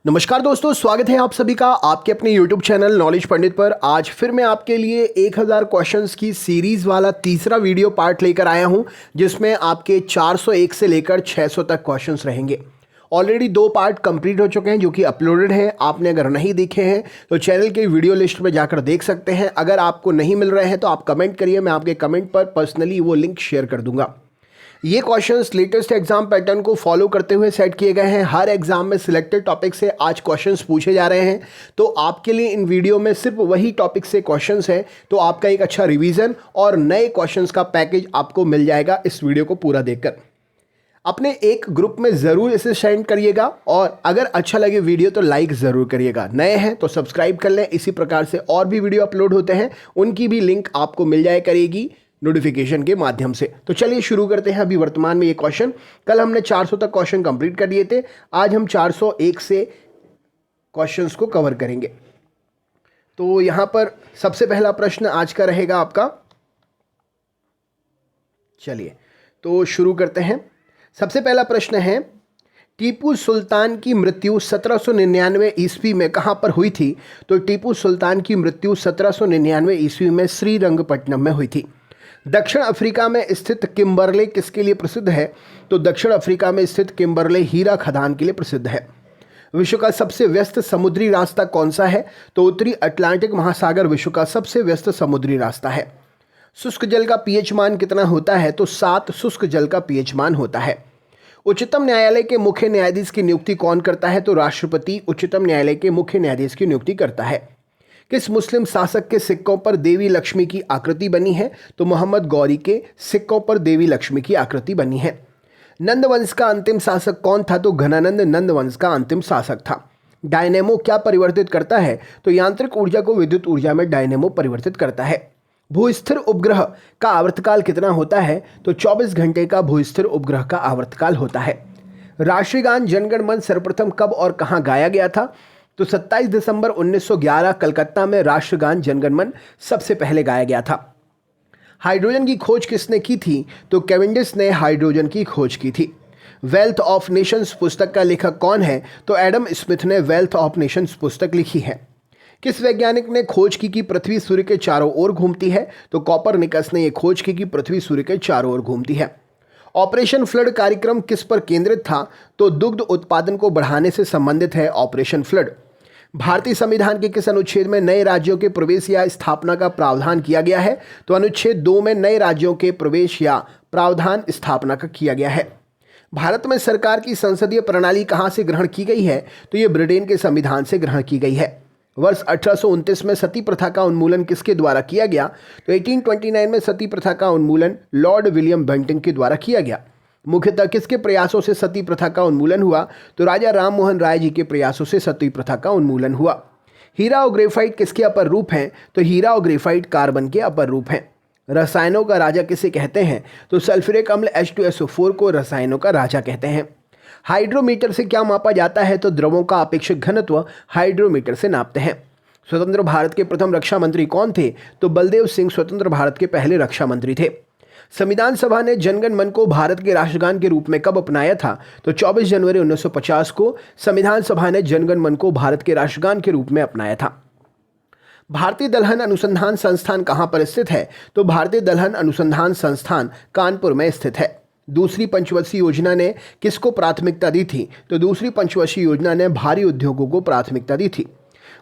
नमस्कार दोस्तों, स्वागत है आप सभी का आपके अपने YouTube चैनल नॉलेज पंडित पर। आज फिर मैं आपके लिए 1000 क्वेश्चंस की सीरीज़ वाला तीसरा वीडियो पार्ट लेकर आया हूं, जिसमें आपके 401 से लेकर 600 तक क्वेश्चंस रहेंगे। ऑलरेडी 2 पार्ट कंप्लीट हो चुके हैं जो कि अपलोडेड हैं। आपने अगर नहीं देखे हैं तो चैनल के वीडियो लिस्ट में जाकर देख सकते हैं। अगर आपको नहीं मिल रहे हैं तो आप कमेंट करिए, मैं आपके कमेंट पर पर्सनली वो लिंक शेयर कर दूंगा। ये क्वेश्चंस लेटेस्ट एग्जाम पैटर्न को फॉलो करते हुए सेट किए गए हैं। हर एग्जाम में सिलेक्टेड टॉपिक से आज क्वेश्चंस पूछे जा रहे हैं, तो आपके लिए इन वीडियो में सिर्फ वही टॉपिक से क्वेश्चंस हैं। तो आपका एक अच्छा रिवीजन और नए क्वेश्चंस का पैकेज आपको मिल जाएगा इस वीडियो को पूरा देखकर। अपने एक ग्रुप में ज़रूर इसे सेंड करिएगा और अगर अच्छा लगे वीडियो तो लाइक ज़रूर करिएगा। नए हैं तो सब्सक्राइब कर लें। इसी प्रकार से और भी वीडियो अपलोड होते हैं, उनकी भी लिंक आपको मिल जाए करेगी नोटिफिकेशन के माध्यम से। तो चलिए शुरू करते हैं अभी वर्तमान में ये क्वेश्चन। कल हमने 400 तक क्वेश्चन कंप्लीट कर दिए थे, आज हम 401 से क्वेश्चंस को कवर करेंगे। तो यहां पर सबसे पहला प्रश्न आज का रहेगा आपका। चलिए तो शुरू करते हैं। सबसे पहला प्रश्न है, टीपू सुल्तान की मृत्यु 1799 ईस्वी में कहां पर हुई थी? तो टीपू सुल्तान की मृत्यु 1799 ईस्वी में श्रीरंगपट्टनम में हुई थी। दक्षिण अफ्रीका में स्थित किम्बरले किसके लिए प्रसिद्ध है? तो दक्षिण अफ्रीका में स्थित किम्बरले हीरा खदान के लिए प्रसिद्ध है। विश्व का सबसे व्यस्त समुद्री रास्ता कौन सा है? तो उत्तरी अटलांटिक महासागर विश्व का सबसे व्यस्त समुद्री रास्ता है। शुष्क जल का पीएच मान कितना होता है? तो 7 शुष्क जल का पीएच मान होता है। उच्चतम न्यायालय के मुख्य न्यायाधीश की नियुक्ति कौन करता है? तो राष्ट्रपति उच्चतम न्यायालय के मुख्य न्यायाधीश की नियुक्ति करता है। किस मुस्लिम शासक के सिक्कों पर देवी लक्ष्मी की आकृति बनी है? तो मोहम्मद गौरी के सिक्कों पर देवी लक्ष्मी की आकृति बनी है। नंद वंश का अंतिम शासक कौन था? तो घनानंद नंद वंश का अंतिम शासक था। डायनेमो क्या परिवर्तित करता है? तो यांत्रिक ऊर्जा को विद्युत ऊर्जा में डायनेमो परिवर्तित करता है। भूस्थिर उपग्रह का आवर्तकाल कितना होता है? तो 24 घंटे का भूस्थिर उपग्रह का आवर्तकाल होता है। राष्ट्रीय गान जनगण मन सर्वप्रथम कब और कहां गाया गया था? तो 27 दिसंबर 1911 कलकत्ता में राष्ट्रगान जनगण मन सबसे पहले गाया गया था। हाइड्रोजन की खोज किसने की थी? तो कैवेंडिश ने हाइड्रोजन की खोज की थी। वेल्थ ऑफ नेशंस पुस्तक का लेखक कौन है? तो एडम स्मिथ ने वेल्थ ऑफ नेशंस पुस्तक लिखी है। किस वैज्ञानिक ने खोज की कि पृथ्वी सूर्य के चारों ओर घूमती है? तो कॉपरनिकस ने यह खोज की कि पृथ्वी सूर्य के चारों ओर घूमती है। ऑपरेशन फ्लड कार्यक्रम किस पर केंद्रित था? तो दुग्ध उत्पादन को बढ़ाने से संबंधित है ऑपरेशन फ्लड। भारतीय संविधान के किस अनुच्छेद में नए राज्यों के प्रवेश या स्थापना का प्रावधान किया गया है? तो अनुच्छेद 2 में नए राज्यों के प्रवेश या प्रावधान स्थापना का किया गया है। भारत में सरकार की संसदीय प्रणाली कहां से ग्रहण की गई है? तो ये ब्रिटेन के संविधान से ग्रहण की गई है। वर्ष 1829 में सती प्रथा का उन्मूलन किसके द्वारा किया गया? तो 1829 में सती प्रथा का उन्मूलन लॉर्ड विलियम बेंटिंग के द्वारा किया गया। मुख्यतः किसके प्रयासों से सती प्रथा का उन्मूलन हुआ? तो राजा राम मोहन राय जी के प्रयासों से सती प्रथा का उन्मूलन हुआ। हीरा और ग्रेफाइट किसके अपर रूप हैं? तो हीरा और ग्रेफाइट कार्बन के अपर रूप हैं। रसायनों का राजा किसे कहते हैं? तो सल्फ्यूरिक अम्ल H2SO4 को रसायनों का राजा कहते हैं। हाइड्रोमीटर से क्या मापा जाता है? तो द्रवों का अपेक्षित घनत्व हाइड्रोमीटर से नापते हैं। स्वतंत्र भारत के प्रथम रक्षा मंत्री कौन थे? तो बलदेव सिंह स्वतंत्र भारत के पहले रक्षा मंत्री थे। संविधान सभा ने जनगण मन को भारत के राष्ट्रगान के रूप में कब अपनाया था? तो 24 जनवरी 1950 को संविधान सभा ने जनगण मन को भारत के राष्ट्रगान के रूप में अपनाया था। भारतीय दलहन अनुसंधान संस्थान कहां पर स्थित है? तो भारतीय दलहन अनुसंधान संस्थान कानपुर में स्थित है। दूसरी पंचवर्षीय योजना ने किसको प्राथमिकता दी थी? तो दूसरी पंचवर्षीय योजना ने भारी उद्योगों को प्राथमिकता दी थी।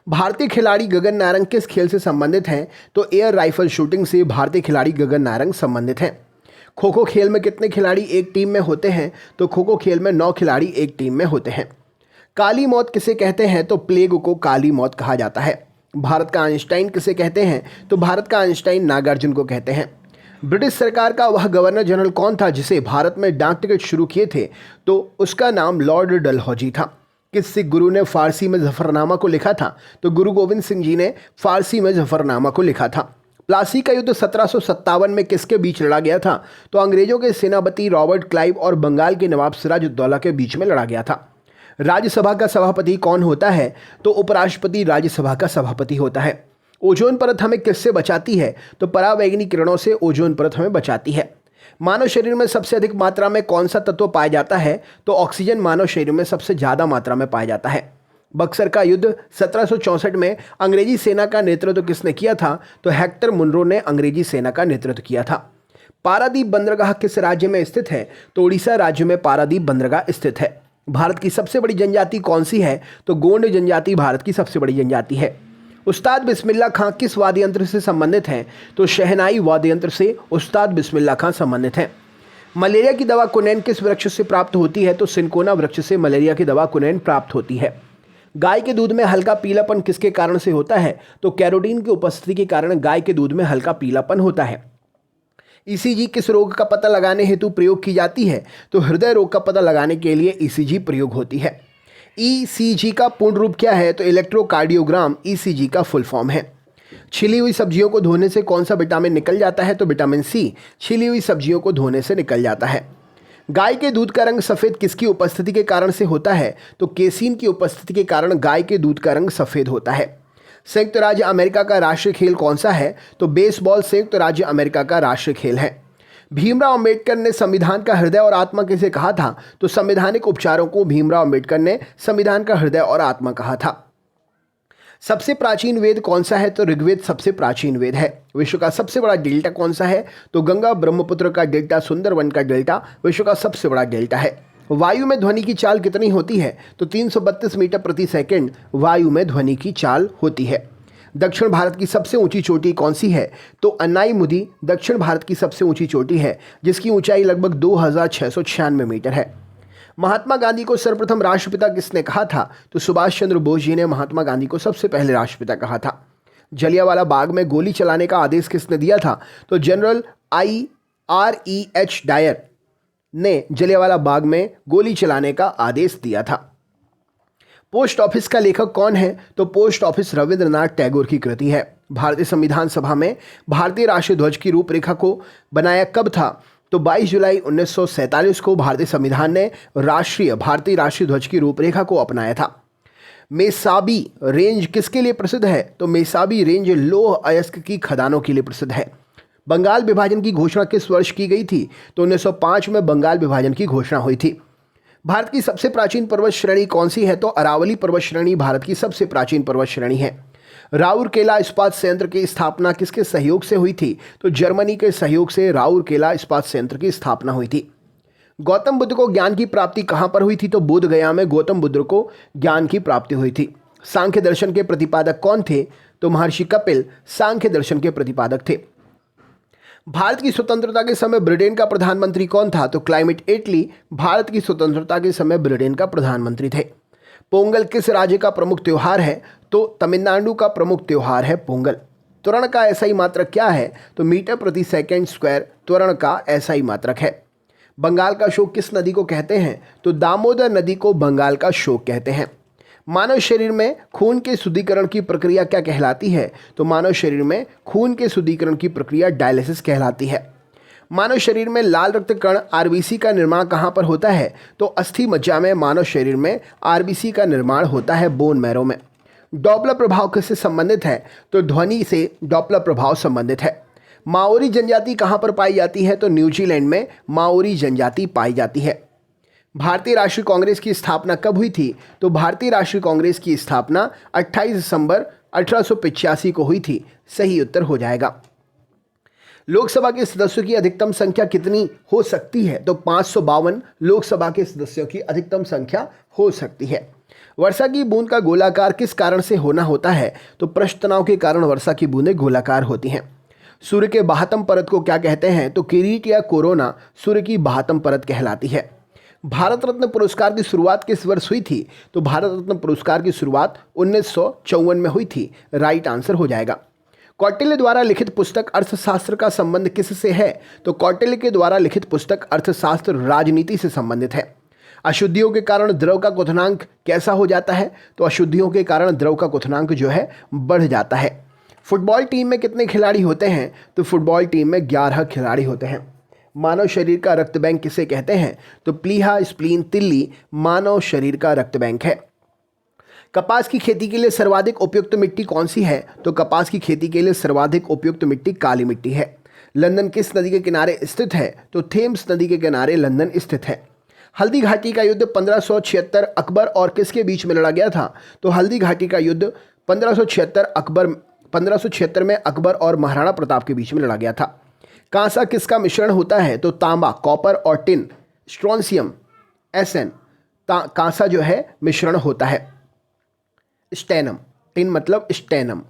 भारतीय खिलाड़ी गगन नारंग किस खेल से संबंधित हैं? तो एयर राइफल शूटिंग से भारतीय खिलाड़ी गगन नारंग संबंधित हैं। खो खो खेल में कितने खिलाड़ी एक टीम में होते हैं? तो खो खो खेल में 9 खिलाड़ी एक टीम में होते हैं। काली मौत किसे कहते हैं? तो प्लेग को काली मौत कहा जाता है। भारत का आइंस्टाइन किसे कहते हैं? तो भारत का आइंस्टाइन नागार्जुन को कहते हैं। ब्रिटिश सरकार का वह गवर्नर जनरल कौन था जिसे भारत में डाक टिकट शुरू किए थे? तो उसका नाम लॉर्ड डलहौजी था। किस सिख गुरु ने फारसी में जफरनामा को लिखा था? तो गुरु गोविंद सिंह जी ने फारसी में जफरनामा को लिखा था। प्लासी का युद्ध 1757 में किसके बीच लड़ा गया था? तो अंग्रेजों के सेनापति रॉबर्ट क्लाइव और बंगाल के नवाब सिराजुद्दौला के बीच में लड़ा गया था। राज्यसभा का सभापति कौन होता है? तो उपराष्ट्रपति राज्यसभा का सभापति होता है। ओजोन परत हमें किससे बचाती है? तो परावैंगनी किरणों से ओजोन परत हमें बचाती है। मानव शरीर में सबसे अधिक मात्रा में कौन सा तत्व पाया जाता है? तो ऑक्सीजन मानव शरीर में सबसे ज़्यादा मात्रा में पाया जाता है। बक्सर का युद्ध 1764 में अंग्रेजी सेना का नेतृत्व किसने किया था? तो हेक्टर मुनरो ने अंग्रेजी सेना का नेतृत्व किया था। पारादीप बंदरगाह किस राज्य में स्थित है? तो उड़ीसा राज्य में पारादीप बंदरगाह स्थित है। भारत की सबसे बड़ी जनजाति कौन सी है? तो गोंड जनजाति भारत की सबसे बड़ी जनजाति है। उस्ताद बिस्मिल्लाह खां किस वाद्य यंत्र से संबंधित हैं? तो शहनाई वाद्य यंत्र से उस्ताद बिस्मिल्लाह खां संबंधित हैं। मलेरिया की दवा कुनैन किस वृक्ष से प्राप्त होती है? तो सिनकोना वृक्ष से मलेरिया की दवा कुनैन प्राप्त होती है। गाय के दूध में हल्का पीलापन किसके कारण से होता है? तो कैरोटीन की उपस्थिति के कारण गाय के दूध में हल्का पीलापन होता है। ईसीजी किस रोग का पता लगाने हेतु प्रयोग की जाती है? तो हृदय रोग का पता लगाने के लिए ईसीजी प्रयोग होती है। ईसीजी का पूर्ण रूप क्या है? तो इलेक्ट्रोकार्डियोग्राम ईसीजी का फुल फॉर्म है। छिली हुई सब्जियों को धोने से कौन सा विटामिन निकल जाता है? तो विटामिन सी छिली हुई सब्जियों को धोने से निकल जाता है। गाय के दूध का रंग सफ़ेद किसकी उपस्थिति के कारण से होता है? तो केसीन की उपस्थिति के कारण गाय के दूध का रंग सफ़ेद होता है। संयुक्त राज्य अमेरिका का राष्ट्रीय खेल कौन सा है? तो बेसबॉल संयुक्त राज्य अमेरिका का राष्ट्रीय खेल है। भीमराव अंबेडकर ने संविधान का हृदय और आत्मा किसे कहा था? तो संवैधानिक उपचारों को भीमराव अंबेडकर ने संविधान का हृदय और आत्मा कहा था। सबसे प्राचीन वेद कौन सा है? तो ऋग्वेद सबसे प्राचीन वेद है। विश्व का सबसे बड़ा डेल्टा कौन सा है? तो गंगा ब्रह्मपुत्र का डेल्टा सुंदरवन का डेल्टा विश्व का सबसे बड़ा डेल्टा है। वायु में ध्वनि की चाल कितनी होती है? तो 332 मीटर प्रति सेकंड वायु में ध्वनि की चाल होती है। दक्षिण भारत की सबसे ऊंची चोटी कौन सी है? तो अनाईमुदी दक्षिण भारत की सबसे ऊंची चोटी है, जिसकी ऊंचाई लगभग 2696 मीटर है। महात्मा गांधी को सर्वप्रथम राष्ट्रपिता किसने कहा था? तो सुभाष चंद्र बोस जी ने महात्मा गांधी को सबसे पहले राष्ट्रपिता कहा था। जलियांवाला बाग में गोली चलाने का आदेश किसने दिया था? तो जनरल IREH डायर ने जलियांवाला बाग में गोली चलाने का आदेश दिया था। पोस्ट ऑफिस का लेखक कौन है? तो पोस्ट ऑफिस रविंद्रनाथ टैगोर की कृति है। भारतीय संविधान सभा में भारतीय राष्ट्रीय ध्वज की रूपरेखा को बनाया कब था? तो 22 जुलाई 1947 को भारतीय संविधान ने भारतीय राष्ट्रीय ध्वज की रूपरेखा को अपनाया था। मेसाबी रेंज किसके लिए प्रसिद्ध है? तो मेसाबी रेंज लौह अयस्क की खदानों के लिए प्रसिद्ध है। बंगाल विभाजन की घोषणा किस वर्ष की गई थी? तो 1905 में बंगाल विभाजन की घोषणा हुई थी। भारत की सबसे प्राचीन पर्वत श्रेणी कौन सी है? तो अरावली पर्वत श्रेणी भारत की सबसे प्राचीन पर्वत श्रेणी है। राउरकेला इस्पात संयंत्र की स्थापना किसके सहयोग से हुई थी? तो जर्मनी के सहयोग से राउरकेला इस्पात संयंत्र की स्थापना हुई थी। गौतम बुद्ध को ज्ञान की प्राप्ति कहाँ पर हुई थी? तो बोध गया में गौतम बुद्ध को ज्ञान की प्राप्ति हुई थी। सांख्य दर्शन के प्रतिपादक कौन थे? तो महर्षि कपिल सांख्य दर्शन के प्रतिपादक थे। भारत की स्वतंत्रता के समय ब्रिटेन का प्रधानमंत्री कौन था? तो क्लाइमेट एटली भारत की स्वतंत्रता के समय ब्रिटेन का प्रधानमंत्री थे। पोंगल किस राज्य का प्रमुख त्यौहार है? तो तमिलनाडु का प्रमुख त्यौहार है पोंगल। त्वरण का एसआई मात्रक क्या है? तो मीटर प्रति सेकंड स्क्वायर त्वरण का एसआई मात्रक है। बंगाल का शोक किस नदी को कहते हैं? तो दामोदर नदी को बंगाल का शोक कहते हैं। मानव शरीर में खून के शुद्धिकरण की प्रक्रिया क्या कहलाती है? तो मानव शरीर में खून के शुद्धिकरण की प्रक्रिया डायलिसिस कहलाती है। मानव शरीर में लाल रक्त कण आरबीसी का निर्माण कहाँ पर होता है? तो अस्थि मज्जा में मानव शरीर में आरबीसी का निर्माण होता है बोन मैरो में। डॉपलर प्रभाव किससे संबंधित है? तो ध्वनि से डॉपलर प्रभाव संबंधित है। माओरी जनजाति कहाँ पर पाई जाती है? तो न्यूजीलैंड में माओरी जनजाति पाई जाती है। भारतीय राष्ट्रीय कांग्रेस की स्थापना कब हुई थी? तो भारतीय राष्ट्रीय कांग्रेस की स्थापना 28 दिसंबर 1885 को हुई थी। सही उत्तर हो जाएगा। लोकसभा के सदस्यों की अधिकतम संख्या कितनी हो सकती है? तो 552 लोकसभा के सदस्यों की अधिकतम संख्या हो सकती है। वर्षा की बूंद का गोलाकार किस कारण से होना होता है? तो पृष्ठ तनाव के कारण वर्षा की बूंदें गोलाकार होती हैं। सूर्य के बाहतम परत को क्या कहते हैं? तो किरीट या कोरोना सूर्य की बाहतम परत कहलाती है। भारत रत्न पुरस्कार की शुरुआत किस वर्ष हुई थी? तो भारत रत्न पुरस्कार की शुरुआत 1954 में हुई थी। राइट आंसर हो जाएगा। कौटिल्य द्वारा लिखित पुस्तक अर्थशास्त्र का संबंध किससे है? तो कौटिल्य के द्वारा लिखित पुस्तक अर्थशास्त्र राजनीति से संबंधित है। अशुद्धियों के कारण द्रव का क्वथनांक कैसा हो जाता है? तो अशुद्धियों के कारण द्रव का क्वथनांक जो है बढ़ जाता है। फुटबॉल टीम में कितने खिलाड़ी होते हैं? तो फुटबॉल टीम में 11 खिलाड़ी होते हैं। मानव शरीर का रक्त बैंक किसे कहते हैं? तो प्लीहा स्प्लीन तिल्ली मानव शरीर का रक्त बैंक है। कपास की खेती के लिए सर्वाधिक उपयुक्त मिट्टी कौन सी है? तो कपास की खेती के लिए सर्वाधिक उपयुक्त मिट्टी काली मिट्टी है। लंदन किस नदी के किनारे स्थित है? तो थेम्स नदी के किनारे लंदन स्थित है। हल्दी घाटी का युद्ध 1576 अकबर और किसके बीच में लड़ा गया था? तो हल्दी घाटी का युद्ध 1576 में अकबर और महाराणा प्रताप के बीच में लड़ा गया था। कांसा किसका मिश्रण होता है? तो तांबा, कॉपर और टिन, स्ट्रोंसियम, एसएन, कांसा जो है मिश्रण होता है। स्टेनम, टिन मतलब स्टेनम।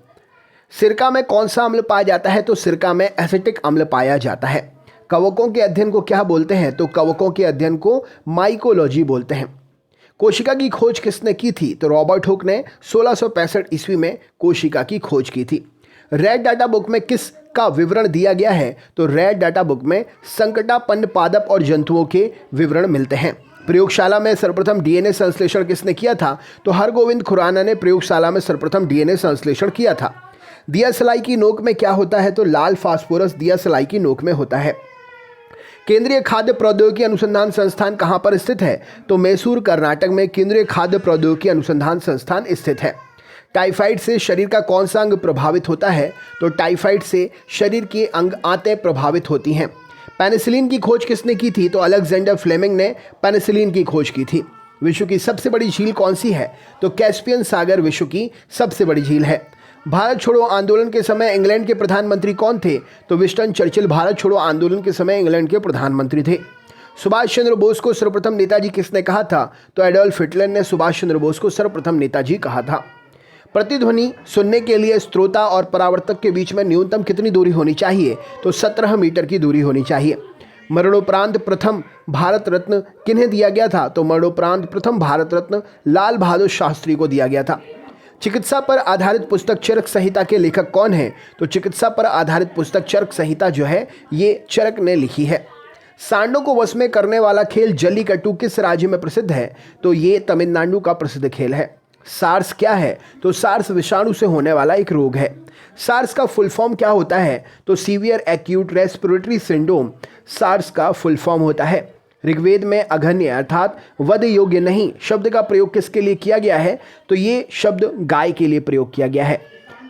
सिरका में कौन सा अम्ल पाया जाता है? तो सिरका में एसिटिक अम्ल पाया जाता है। कवकों के अध्ययन को क्या बोलते हैं? तो कवकों के अध्ययन को माइकोलॉजी बोलते हैं। कोशिका की खोज किसने की थी? तो रॉबर्ट हुक ने 1665 ईस्वी में कोशिका की खोज की थी। रेड डाटा बुक में किस का विवरण दिया गया है? तो रेड डाटा बुक में संकटापन्न पादप और जंतुओं के विवरण मिलते हैं। प्रयोगशाला में सर्वप्रथम डीएनए संश्लेषण किसने किया था? तो हरगोविंद खुराना ने प्रयोगशाला में सर्वप्रथम डीएनए संश्लेषण किया था। दिया सलाई की नोक में क्या होता है? तो लाल फास्फोरस दिया सलाई की नोक में होता है। केंद्रीय खाद्य प्रौद्योगिकी अनुसंधान संस्थान कहाँ पर स्थित है? तो मैसूर, कर्नाटक में केंद्रीय खाद्य प्रौद्योगिकी अनुसंधान संस्थान स्थित है। टाइफाइड से शरीर का कौन सा अंग प्रभावित होता है? तो टाइफाइड से शरीर के अंग आंतें प्रभावित होती हैं। पेनिसिलिन की खोज किसने की थी? तो अलेक्जेंडर फ्लेमिंग ने पेनिसिलिन की खोज की थी। विश्व की सबसे बड़ी झील कौन सी है? तो कैस्पियन सागर विश्व की सबसे बड़ी झील है। भारत छोड़ो आंदोलन के समय इंग्लैंड के प्रधानमंत्री कौन थे? तो विंस्टन चर्चिल भारत छोड़ो आंदोलन के समय इंग्लैंड के प्रधानमंत्री थे। सुभाष चंद्र बोस को सर्वप्रथम नेताजी किसने कहा था? तो एडोल्फ हिटलर ने सुभाष चंद्र बोस को सर्वप्रथम नेताजी कहा था। प्रतिध्वनि सुनने के लिए श्रोता और परावर्तक के बीच में न्यूनतम कितनी दूरी होनी चाहिए? तो 17 मीटर की दूरी होनी चाहिए। मरणोपरांत प्रथम भारत रत्न किन्हें दिया गया था? तो मरणोपरांत प्रथम भारत रत्न लाल बहादुर शास्त्री को दिया गया था। चिकित्सा पर आधारित पुस्तक चरक संहिता के लेखक कौन है? तो चिकित्सा पर आधारित पुस्तक चरक संहिता जो है ये चरक ने लिखी है। सांडों को वश में करने वाला खेल जल्लीकट्टू किस राज्य में प्रसिद्ध है? तो ये तमिलनाडु का प्रसिद्ध खेल है। सार्स क्या है? तो सार्स विषाणु से होने वाला एक रोग है। सार्स का फुल फॉर्म क्या होता है? तो severe acute respiratory syndrome SARS का फुल फॉर्म होता है। ऋग्वेद में अघन्य अर्थात वध योग्य नहीं शब्द का प्रयोग किसके लिए किया गया है? तो ये शब्द गाय के लिए प्रयोग किया गया है।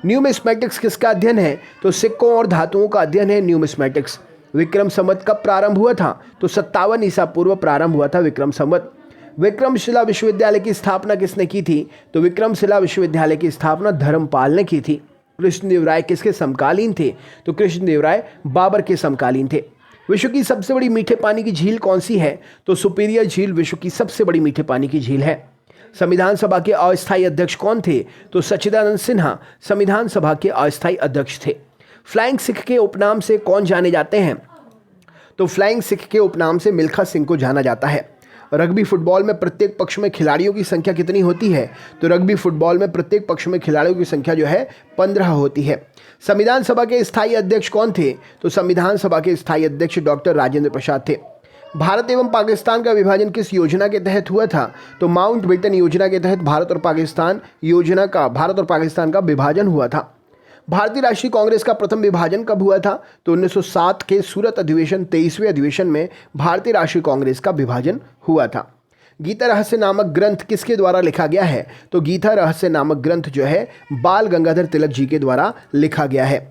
न्यूमिस्मेटिक्स किसका अध्ययन है? तो सिक्कों और धातुओं का अध्ययन है न्यूमिस्मेटिक्स। विक्रम संवत कब प्रारंभ हुआ था? तो 57 ईसा पूर्व प्रारंभ हुआ था विक्रम संवत। विक्रमशिला विश्वविद्यालय की स्थापना किसने की थी? तो विक्रमशिला विश्वविद्यालय की स्थापना धर्मपाल ने की थी। कृष्णदेव राय किसके समकालीन थे? तो कृष्णदेव राय बाबर के समकालीन थे। विश्व की सबसे बड़ी मीठे पानी की झील कौन सी है? तो सुपीरियर झील विश्व की सबसे बड़ी मीठे पानी की झील है। संविधान सभा के अस्थायी अध्यक्ष कौन थे? तो सच्चिदानंद सिन्हा संविधान सभा के अस्थायी अध्यक्ष थे। फ्लाइंग सिख के उपनाम से कौन जाने जाते हैं? तो फ्लाइंग सिख के उपनाम से मिल्खा सिंह को जाना जाता है। रग्बी फुटबॉल में प्रत्येक पक्ष में खिलाड़ियों की संख्या कितनी होती है? तो रग्बी फुटबॉल में प्रत्येक पक्ष में खिलाड़ियों की संख्या जो है 15 होती है। संविधान सभा के स्थायी अध्यक्ष कौन थे? तो संविधान सभा के स्थायी अध्यक्ष डॉक्टर राजेंद्र प्रसाद थे। भारत एवं पाकिस्तान का विभाजन किस योजना के तहत हुआ था? तो माउंट बेटन योजना के तहत भारत और पाकिस्तान का विभाजन हुआ था। भारतीय राष्ट्रीय कांग्रेस का प्रथम विभाजन कब हुआ था? तो 1907 के सूरत अधिवेशन 23वें अधिवेशन में भारतीय राष्ट्रीय कांग्रेस का विभाजन हुआ था। गीता रहस्य नामक ग्रंथ किसके द्वारा लिखा गया है? तो गीता रहस्य नामक ग्रंथ जो है बाल गंगाधर तिलक जी के द्वारा लिखा गया है।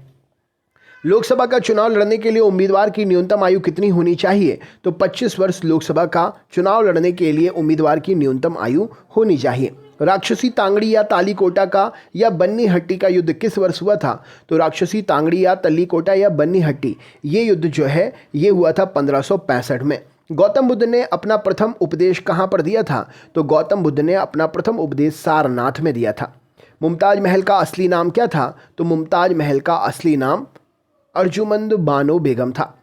लोकसभा का चुनाव लड़ने के लिए उम्मीदवार की न्यूनतम आयु कितनी होनी चाहिए? तो 25 वर्ष लोकसभा का चुनाव लड़ने के लिए उम्मीदवार की न्यूनतम आयु होनी चाहिए। राक्षसी तांगड़ी या तालीकोटा का या बन्नी हट्टी का युद्ध किस वर्ष हुआ था? तो राक्षसी तांगड़ी या तल्लीकोटा या बन्नी हट्टी ये युद्ध जो है ये हुआ था 1565 में। गौतम बुद्ध ने अपना प्रथम उपदेश कहाँ पर दिया था? तो गौतम बुद्ध ने अपना प्रथम उपदेश सारनाथ में दिया था। मुमताज महल का असली नाम क्या था? तो मुमताज महल का असली नाम अर्जुमंद बानो बेगम था।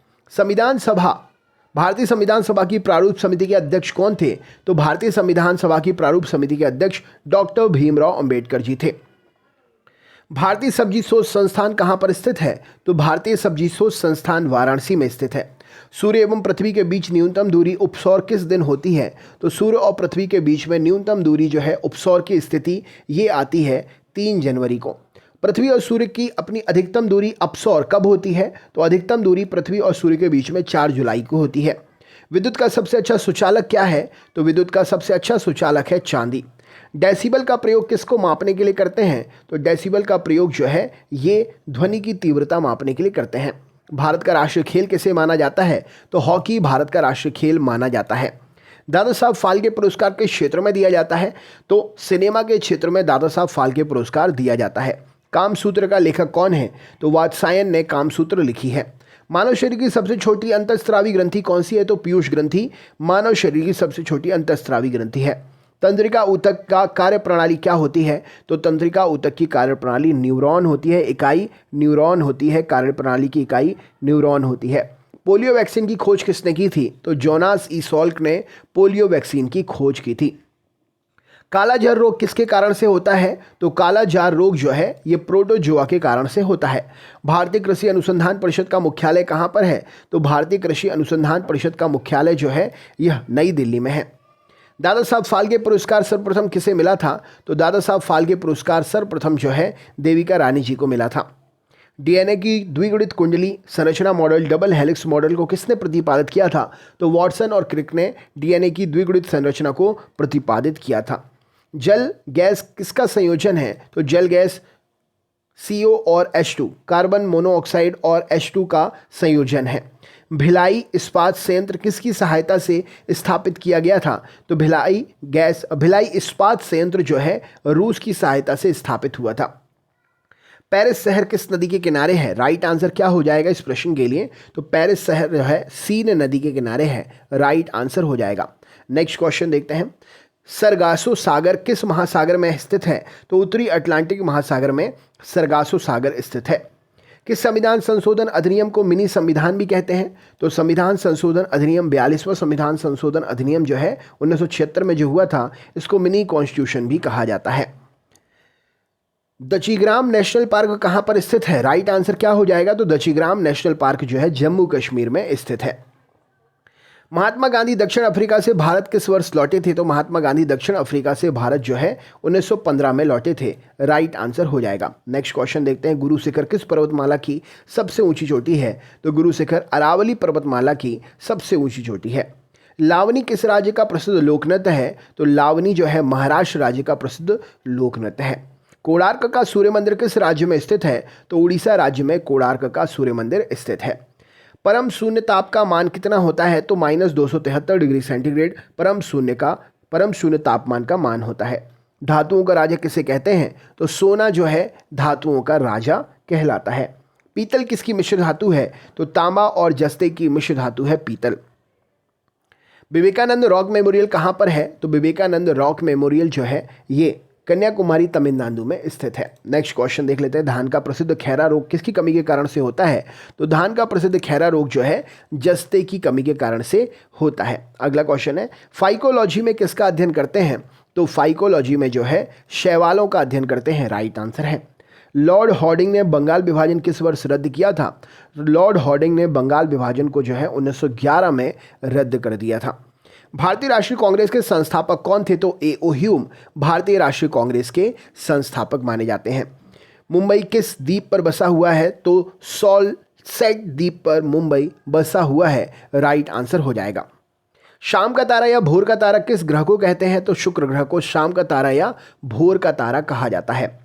भारतीय संविधान सभा की प्रारूप समिति के अध्यक्ष कौन थे? तो भारतीय संविधान सभा की प्रारूप समिति के अध्यक्ष डॉक्टर भीमराव अंबेडकर जी थे। भारतीय सब्जी शोध संस्थान कहाँ पर स्थित है? तो भारतीय सब्जी शोध संस्थान वाराणसी में स्थित है। सूर्य एवं पृथ्वी के बीच न्यूनतम दूरी उपसौर किस दिन होती है? तो सूर्य और पृथ्वी के बीच में न्यूनतम दूरी जो है उपसौर की स्थिति ये आती है 3 जनवरी को। पृथ्वी और सूर्य की अपनी अधिकतम दूरी अपसौर कब होती है? तो अधिकतम दूरी पृथ्वी और सूर्य के बीच में 4 जुलाई को होती है। विद्युत का सबसे अच्छा सुचालक क्या है? तो विद्युत का सबसे अच्छा सुचालक है चांदी। डेसिबल का प्रयोग किसको मापने के लिए करते हैं? तो डेसिबल का प्रयोग जो है ये ध्वनि की तीव्रता मापने के लिए करते हैं। भारत का राष्ट्रीय खेल किसे माना जाता है? तो हॉकी भारत का राष्ट्रीय खेल माना जाता है। दादा साहब फाल्के पुरस्कार किस क्षेत्र में दिया जाता है? तो सिनेमा के क्षेत्र में दादा साहब फाल्के पुरस्कार दिया जाता है। कामसूत्र का लेखक कौन है? तो वात्सायन ने कामसूत्र लिखी है। मानव शरीर की सबसे छोटी अंतःस्रावी ग्रंथि कौन सी है? तो पीयूष ग्रंथि मानव शरीर की सबसे छोटी अंतःस्रावी ग्रंथि है। तंत्रिका ऊतक का कार्य प्रणाली क्या होती है? तो तंत्रिका ऊतक की कार्य प्रणाली न्यूरॉन होती है, इकाई न्यूरॉन होती है, कार्य प्रणाली की इकाई न्यूरॉन होती है। पोलियो वैक्सीन की खोज किसने की थी? तो जोनास ई सॉल्क ने पोलियो वैक्सीन की खोज की थी। कालाजार रोग किसके कारण से होता है? तो कालाजार रोग जो है ये प्रोटोजोआ के कारण से होता है। भारतीय कृषि अनुसंधान परिषद का मुख्यालय कहाँ पर है? तो भारतीय कृषि अनुसंधान परिषद का मुख्यालय जो है यह नई दिल्ली में है। दादा साहब फाल्के पुरस्कार सर्वप्रथम किसे मिला था? तो दादा साहब फाल्के पुरस्कार सर्वप्रथम जो है देविका रानी जी को मिला था। डीएनए की द्विगुणित कुंडली संरचना मॉडल डबल हेलिक्स मॉडल को किसने प्रतिपादित किया था? तो वॉटसन और क्रिक ने डीएनए की द्विगुणित संरचना को प्रतिपादित किया था। जल गैस किसका संयोजन है? तो जल गैस CO और H2 कार्बन मोनोऑक्साइड और H2 का संयोजन है। भिलाई इस्पात संयंत्र किसकी सहायता से स्थापित किया गया था? तो भिलाई इस्पात संयंत्र जो है रूस की सहायता से स्थापित हुआ था। पेरिस शहर किस नदी के किनारे है? राइट आंसर क्या हो जाएगा इस प्रश्न के लिए? तो पेरिस शहर जो है सीन नदी के किनारे है, राइट आंसर हो जाएगा। नेक्स्ट क्वेश्चन देखते हैं। सरगासो सागर किस महासागर में स्थित है? तो उत्तरी अटलांटिक महासागर में सरगासो सागर स्थित है। किस संविधान संशोधन अधिनियम को मिनी संविधान भी कहते हैं? तो संविधान संशोधन अधिनियम 42वां संविधान संशोधन अधिनियम जो है 1976 में जो हुआ था इसको मिनी कॉन्स्टिट्यूशन भी कहा जाता है। दचीग्राम नेशनल पार्क कहाँ पर स्थित है? राइट आंसर क्या हो जाएगा? तो दचीग्राम नेशनल पार्क जो है जम्मू कश्मीर में स्थित है। महात्मा गांधी दक्षिण अफ्रीका से भारत किस वर्ष लौटे थे? तो महात्मा गांधी दक्षिण अफ्रीका से भारत जो है 1915 में लौटे थे, राइट आंसर हो जाएगा। नेक्स्ट क्वेश्चन देखते हैं। गुरु शिखर किस पर्वतमाला की सबसे ऊंची चोटी है? तो गुरु शिखर अरावली पर्वतमाला की सबसे ऊंची चोटी है। लावनी किस राज्य का प्रसिद्ध लोकनृत्य है? तो लावनी जो है महाराष्ट्र राज्य का प्रसिद्ध लोकनृत्य है। कोणार्क का सूर्य मंदिर किस राज्य में स्थित है? तो उड़ीसा राज्य में कोणार्क का सूर्य मंदिर स्थित है। परम शून्य ताप का मान कितना होता है? तो -273 डिग्री सेंटीग्रेड परम शून्य तापमान का मान होता है। धातुओं का राजा किसे कहते हैं? तो सोना जो है धातुओं का राजा कहलाता है। पीतल किसकी मिश्र धातु है? तो तांबा और जस्ते की मिश्र धातु है पीतल। विवेकानंद रॉक मेमोरियल कहाँ पर है? तो विवेकानंद रॉक मेमोरियल जो है ये कन्याकुमारी तमिलनाडु में स्थित है। नेक्स्ट क्वेश्चन देख लेते हैं। धान का प्रसिद्ध खैरा रोग किसकी कमी के कारण से होता है? तो धान का प्रसिद्ध खैरा रोग जो है जस्ते की कमी के कारण से होता है। अगला क्वेश्चन है, फाइकोलॉजी में किसका अध्ययन करते हैं? तो फाइकोलॉजी में जो है शैवालों का अध्ययन करते हैं, राइट आंसर है। लॉर्ड हॉर्डिंग ने बंगाल विभाजन किस वर्ष रद्द किया था? लॉर्ड हॉर्डिंग ने बंगाल विभाजन को जो है 1911 में रद्द कर दिया था। भारतीय राष्ट्रीय कांग्रेस के संस्थापक कौन थे? तो A.O. ह्यूम भारतीय राष्ट्रीय कांग्रेस के संस्थापक माने जाते हैं। मुंबई किस द्वीप पर बसा हुआ है? तो सॉल्सेट द्वीप पर मुंबई बसा हुआ है, राइट आंसर हो जाएगा। शाम का तारा या भोर का तारा किस ग्रह को कहते हैं? तो शुक्र ग्रह को शाम का तारा या भोर का तारा कहा जाता है।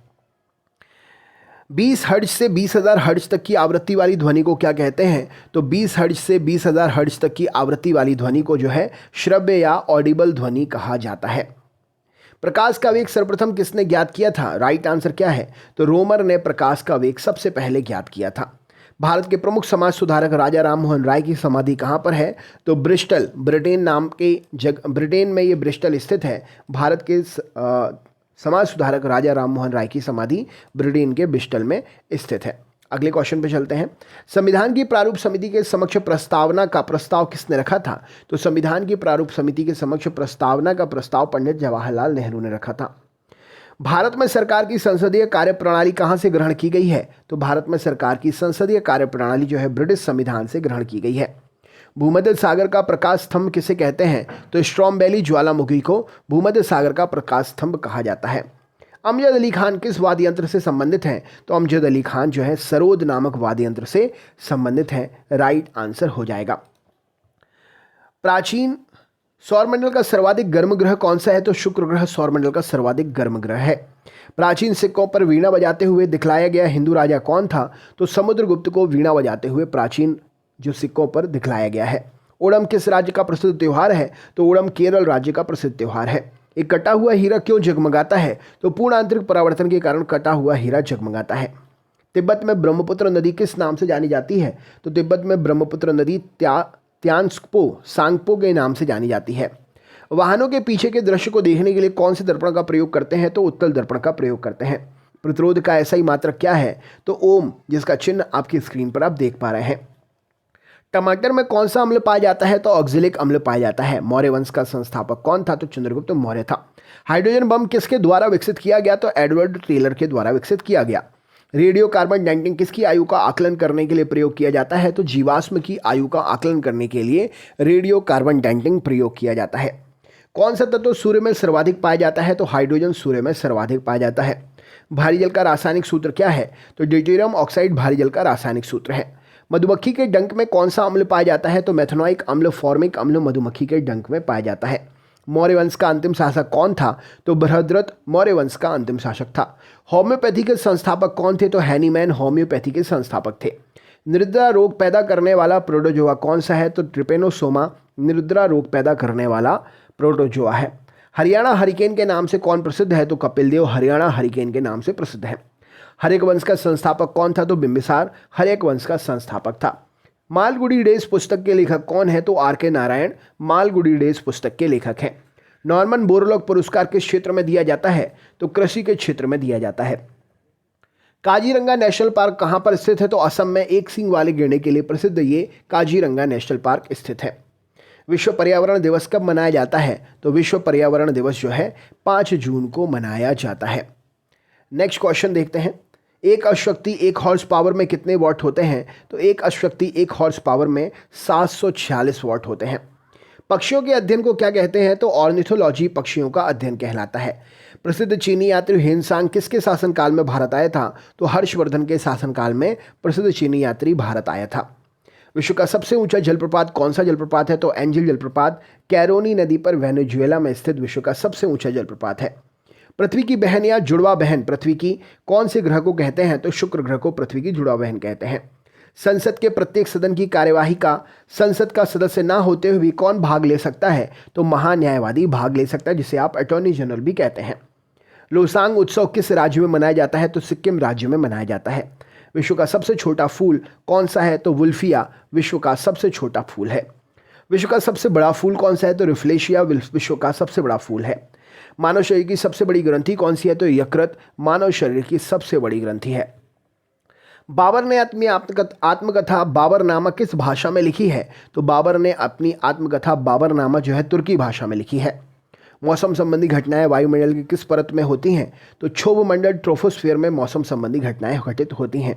20 हर्ट्ज से 20,000 हर्ट्ज तक की आवृत्ति वाली ध्वनि को क्या कहते हैं? तो 20 हर्ट्ज से 20,000 हर्ट्ज तक की आवृत्ति वाली ध्वनि को जो है श्रव्य या ऑडिबल ध्वनि कहा जाता है। प्रकाश का वेग सर्वप्रथम किसने ज्ञात किया था? राइट आंसर क्या है? तो रोमर ने प्रकाश का वेग सबसे पहले ज्ञात किया था। भारत के प्रमुख समाज सुधारक राजा राम मोहन राय की समाधि कहाँ पर है? तो ब्रिस्टल, ब्रिटेन में ये ब्रिस्टल स्थित है। भारत के समाज सुधारक राजा राम मोहन राय की समाधि ब्रिटेन के ब्रिस्टल में स्थित है। अगले क्वेश्चन पे चलते हैं। संविधान की प्रारूप समिति के समक्ष प्रस्तावना का प्रस्ताव किसने रखा था? तो संविधान की प्रारूप समिति के समक्ष प्रस्तावना का प्रस्ताव पंडित जवाहरलाल नेहरू ने रखा था। भारत में सरकार की संसदीय कार्यप्रणाली कहाँ से ग्रहण की गई है? तो भारत में सरकार की संसदीय कार्यप्रणाली जो है ब्रिटिश संविधान से ग्रहण की गई है। भूमध्य सागर का प्रकाश स्तंभ किसे कहते हैं? तो स्ट्रॉम्बेली ज्वालामुखी को भूमध्य सागर का प्रकाश स्तंभ कहा जाता है। अमजद अली खान किस वाद्य यंत्र से संबंधित हैं? तो अमजद अली खान जो है सरोद नामक वाद्य यंत्र से संबंधित है, राइट आंसर हो जाएगा। प्राचीन सौरमंडल का सर्वाधिक गर्म ग्रह कौन सा है? तो शुक्र ग्रह सौरमंडल का सर्वाधिक गर्म ग्रह है। प्राचीन सिक्कों पर वीणा बजाते हुए दिखलाया गया हिंदू राजा कौन था? तो समुद्रगुप्त को वीणा बजाते हुए प्राचीन जो सिक्कों पर दिखलाया गया है। ओणम किस राज्य का प्रसिद्ध त्यौहार है? तो ओणम केरल राज्य का प्रसिद्ध त्यौहार है। एक कटा हुआ हीरा क्यों जगमगाता है? तो पूर्ण आंतरिक परावर्तन के कारण कटा हुआ हीरा जगमगाता है। तिब्बत में ब्रह्मपुत्र नदी किस नाम से जानी जाती है? तो तिब्बत में ब्रह्मपुत्र नदी त्यांग्सपो सांगपो के नाम से जानी जाती है। वाहनों के पीछे के दृश्य को देखने के लिए कौन से दर्पण का प्रयोग करते हैं? तो उत्तल दर्पण का प्रयोग करते हैं। प्रतिरोध का ऐसा ही मात्रक क्या है? तो ओम, जिसका चिन्ह आपकी स्क्रीन पर आप देख पा रहे हैं। टमाटर में कौन सा अम्ल पाया जाता है? तो ऑक्जेलिक अम्ल पाया जाता है। मौर्य वंश का संस्थापक कौन था? तो चंद्रगुप्त मौर्य था। हाइड्रोजन बम किसके द्वारा विकसित किया गया? तो एडवर्ड टेलर के द्वारा विकसित किया गया। रेडियो कार्बन डेटिंग किसकी आयु का आकलन करने के लिए प्रयोग किया जाता है? तो जीवाश्म की आयु का आकलन करने के लिए रेडियो कार्बन डेटिंग प्रयोग किया जाता है। कौन सा तत्व सूर्य में सर्वाधिक पाया जाता है? तो हाइड्रोजन सूर्य में सर्वाधिक पाया जाता है। भारी जल का रासायनिक सूत्र क्या है? तो ड्यूटेरियम ऑक्साइड भारी जल का रासायनिक सूत्र है। मधुमक्खी के डंक में कौन सा अम्ल पाया जाता है? तो मेथनोइक अम्ल फॉर्मिक अम्ल मधुमक्खी के डंक में पाया जाता है। मौर्य वंश का अंतिम शासक कौन था? तो बृहद्रथ मौर्य वंश का अंतिम शासक था। होम्योपैथी के संस्थापक कौन थे? तो हैनीमैन होम्योपैथी के संस्थापक थे। निद्रा रोग पैदा करने वाला प्रोटोजोआ कौन सा है? तो ट्रिपेनोसोमा निद्रा रोग पैदा करने वाला प्रोटोजोआ है। हरियाणा हरिकेन के नाम से कौन प्रसिद्ध है? तो कपिल देव हरियाणा हरिकेन के नाम से प्रसिद्ध है। हर्यक वंश का संस्थापक कौन था? तो बिंबिसार हर्यक वंश का संस्थापक था। मालगुडी डेज पुस्तक के लेखक कौन है? तो आर के नारायण मालगुडी डेज पुस्तक के लेखक हैं। नॉर्मन बोरलॉग पुरस्कार किस क्षेत्र में दिया जाता है? तो कृषि के क्षेत्र में दिया जाता है। काजीरंगा नेशनल पार्क कहाँ पर स्थित है? तो असम में एक सींग वाले गैंडे के लिए प्रसिद्ध ये काजीरंगा नेशनल पार्क स्थित है। विश्व पर्यावरण दिवस कब मनाया जाता है? तो विश्व पर्यावरण दिवस जो है 5 जून को मनाया जाता है। नेक्स्ट क्वेश्चन देखते हैं। एक अश्वशक्ति 1 हॉर्स पावर में कितने वॉट होते हैं? तो एक अश्वशक्ति 1 हॉर्स पावर में 746 वॉट होते हैं। पक्षियों के अध्ययन को क्या कहते हैं? तो ऑर्निथोलॉजी पक्षियों का अध्ययन कहलाता है। प्रसिद्ध चीनी यात्री ह्वेनसांग किसके शासनकाल में भारत आया था? तो हर्षवर्धन के शासनकाल में प्रसिद्ध चीनी यात्री भारत आया था। विश्व का सबसे ऊंचा जलप्रपात कौन सा जलप्रपात है? तो एंजिल जलप्रपात कैरोनी नदी पर वेनेजुएला में स्थित विश्व का सबसे ऊंचा जलप्रपात है। पृथ्वी की बहन या जुड़वा बहन पृथ्वी की कौन से ग्रह को कहते हैं? तो शुक्र ग्रह को पृथ्वी की जुड़वा बहन कहते हैं। संसद के प्रत्येक सदन की कार्यवाही का संसद का सदस्य ना होते हुए भी कौन भाग ले सकता है? तो महान्यायवादी भाग ले सकता है, जिसे आप अटॉर्नी जनरल भी कहते हैं। लोसांग उत्सव किस राज्य में मनाया जाता है? तो सिक्किम राज्य में मनाया जाता है। विश्व का सबसे छोटा फूल कौन सा है? तो वुल्फिया विश्व का सबसे छोटा फूल है। विश्व का सबसे बड़ा फूल कौन सा है? तो रिफ्लेशिया विश्व का सबसे बड़ा फूल है। मानव शरीर की सबसे बड़ी ग्रंथि कौन सी है? तो यकृत मानव शरीर की सबसे बड़ी ग्रंथि है। बाबर ने अपनी आत्मकथा बाबरनामा किस भाषा में लिखी है? तो बाबर ने अपनी आत्मकथा बाबरनामा जो है तुर्की भाषा में लिखी है। मौसम संबंधी घटनाएं वायुमंडल की किस परत में होती हैं? तो क्षोभ मंडल ट्रोपोस्फीयर में मौसम संबंधी घटनाएं घटित होती हैं।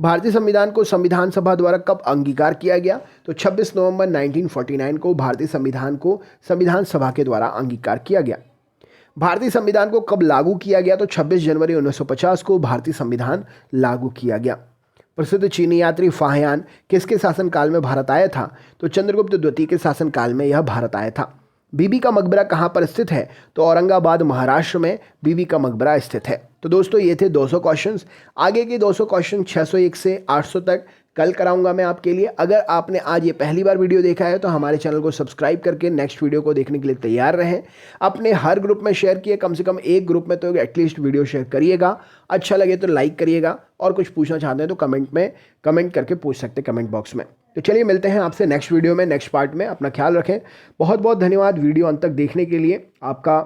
भारतीय संविधान को संविधान सभा द्वारा कब अंगीकार किया गया? तो 26 नवंबर 1949 को भारतीय संविधान को संविधान सभा के द्वारा अंगीकार किया गया। भारतीय संविधान को कब लागू किया गया? तो 26 जनवरी 1950 को भारतीय संविधान लागू किया गया। प्रसिद्ध चीनी यात्री फाहियान किसके शासनकाल में भारत आया था? तो चंद्रगुप्त द्वितीय के शासनकाल में यह भारत आया था। बीबी का मकबरा कहाँ पर स्थित है? तो औरंगाबाद महाराष्ट्र में बीबी का मकबरा स्थित है। तो दोस्तों ये थे 200 क्वेश्चंस। आगे के 200 क्वेश्चन 601 से 800 तक कल कराऊंगा मैं आपके लिए। अगर आपने आज ये पहली बार वीडियो देखा है तो हमारे चैनल को सब्सक्राइब करके नेक्स्ट वीडियो को देखने के लिए तैयार रहें। अपने हर ग्रुप में शेयर किए, कम से कम एक ग्रुप में तो एटलीस्ट वीडियो शेयर करिएगा। अच्छा लगे तो लाइक करिएगा, और कुछ पूछना चाहते हैं तो कमेंट करके पूछ सकते कमेंट बॉक्स में। तो चलिए मिलते हैं आपसे नेक्स्ट वीडियो में, नेक्स्ट पार्ट में। अपना ख्याल रखें। बहुत बहुत धन्यवाद वीडियो अंत तक देखने के लिए। आपका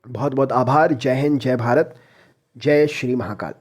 बहुत बहुत आभार। जय हिंद, जय भारत, जय श्री महाकाल।